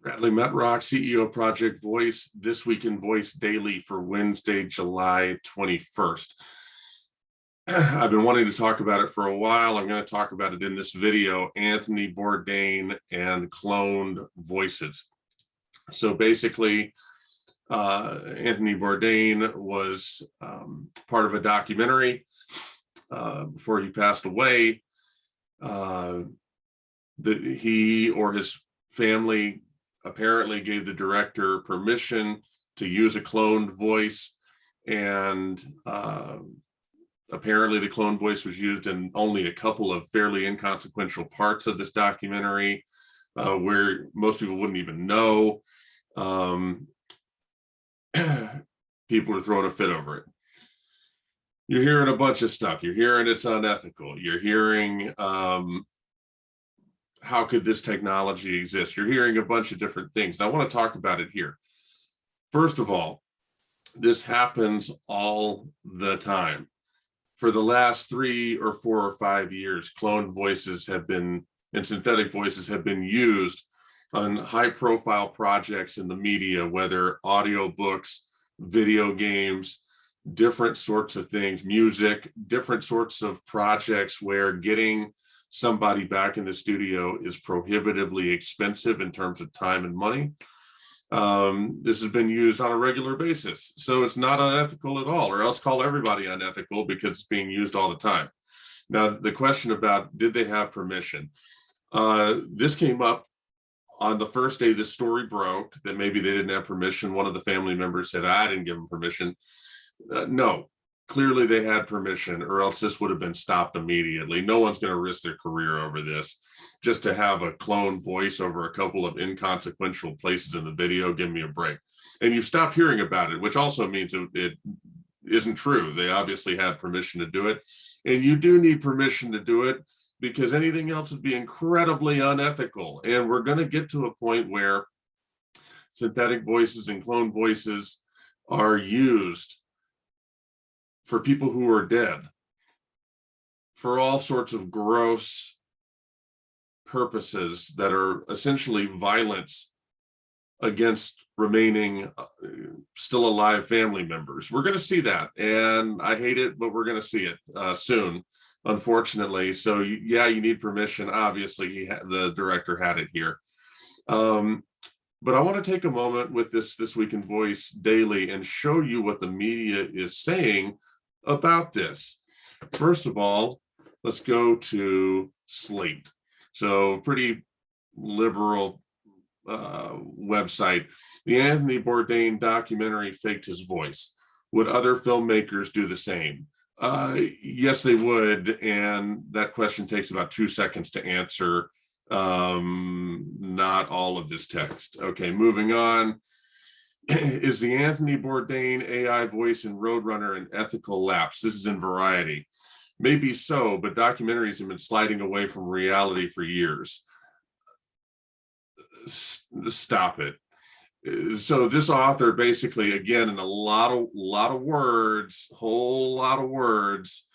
Bradley Metrock, CEO Project Voice, This Week in Voice Daily for Wednesday, July 21st. I've been wanting to talk about it for a while. I'm going to talk about it in this video, Anthony Bourdain and cloned voices. So basically, Anthony Bourdain was part of a documentary before he passed away. He or his family apparently gave the director permission to use a cloned voice, and apparently the cloned voice was used in only a couple of fairly inconsequential parts of this documentary, where most people wouldn't even know. People are throwing a fit over it. You're hearing a bunch of stuff. You're hearing it's unethical. You're hearing how could this technology exist? You're hearing a bunch of different things. And I want to talk about it here. First of all, this happens all the time. For the last 3 or 4 or 5 years, cloned voices have been, and synthetic voices have been used on high-profile projects in the media, whether audiobooks, video games, different sorts of things, music, different sorts of projects where getting somebody back in the studio is prohibitively expensive in terms of time and money. This has been used on a regular basis. So it's not unethical at all, or else call everybody unethical because it's being used all the time. Now, the question about did they have permission? This came up on the first day this story broke, that maybe they didn't have permission. One of the family members said, I didn't give them permission. No, clearly they had permission, or else this would have been stopped immediately. No one's going to risk their career over this. Just to have a clone voice over a couple of inconsequential places in the video, give me a break. And you've stopped hearing about it, which also means it isn't true. They obviously had permission to do it. And you do need permission to do it, because anything else would be incredibly unethical. And we're going to get to a point where synthetic voices and clone voices are used for people who are dead for all sorts of gross purposes that are essentially violence against remaining still alive family members. We're going to see that, and I hate it, but we're going to see it soon, unfortunately. So yeah, you need permission. Obviously, the director had it here. But I want to take a moment with this Week in Voice Daily and show you what the media is saying about this. First of all, let's go to Slate. So pretty liberal website. The Anthony Bourdain documentary faked his voice. Would other filmmakers do the same? Yes, they would. And that question takes about 2 seconds to answer. Not all of this text. Okay, moving on. Is the Anthony Bourdain AI voice in Roadrunner an ethical lapse? This is in Variety. Maybe so, but documentaries have been sliding away from reality for years. Stop it. So this author basically, again, in a lot of words, whole lot of words,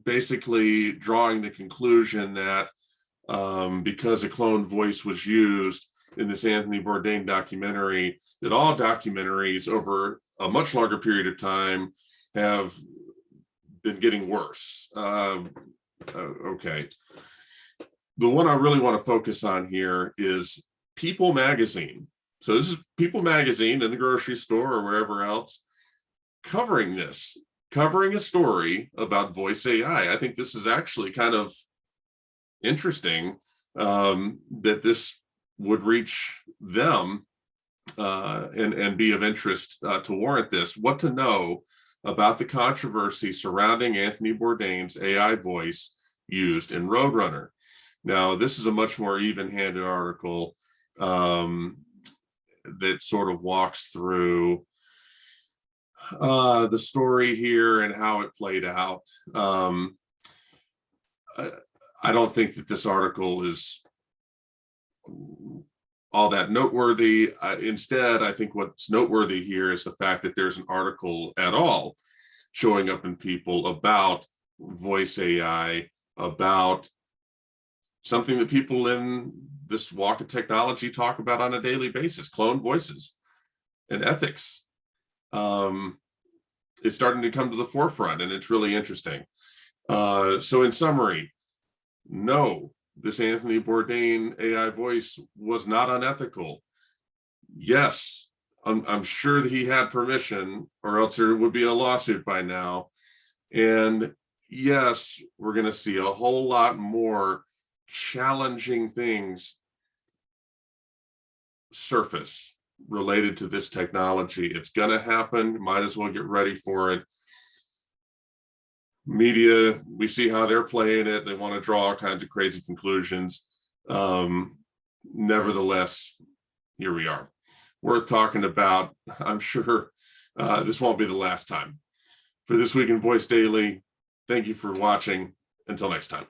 basically drawing the conclusion that because a cloned voice was used in this Anthony Bourdain documentary, that all documentaries over a much longer period of time have been getting worse. Okay. The one I really want to focus on here is People Magazine. So this is People Magazine in the grocery store or wherever else, covering this, covering a story about voice AI. I think this is actually kind of interesting that this would reach them and be of interest to warrant this. What to know about the controversy surrounding Anthony Bourdain's AI voice used in Roadrunner. Now, this is a much more even-handed article that sort of walks through the story here and how it played out. I don't think that this article is all that noteworthy. Instead, I think what's noteworthy here is the fact that there's an article at all showing up in People about voice AI, about something that people in this walk of technology talk about on a daily basis, clone voices and ethics. It's starting to come to the forefront, and it's really interesting. So in summary, no, this Anthony Bourdain AI voice was not unethical. Yes, I'm sure that he had permission, or else there would be a lawsuit by now. And yes, we're going to see a whole lot more challenging things surface related to this technology. It's going to happen. Might as well get ready for it. Media, we see how they're playing it. They want to draw all kinds of crazy conclusions. Nevertheless, here we are. Worth talking about. I'm sure this won't be the last time. For This Week in Voice Daily, thank you for watching. Until next time.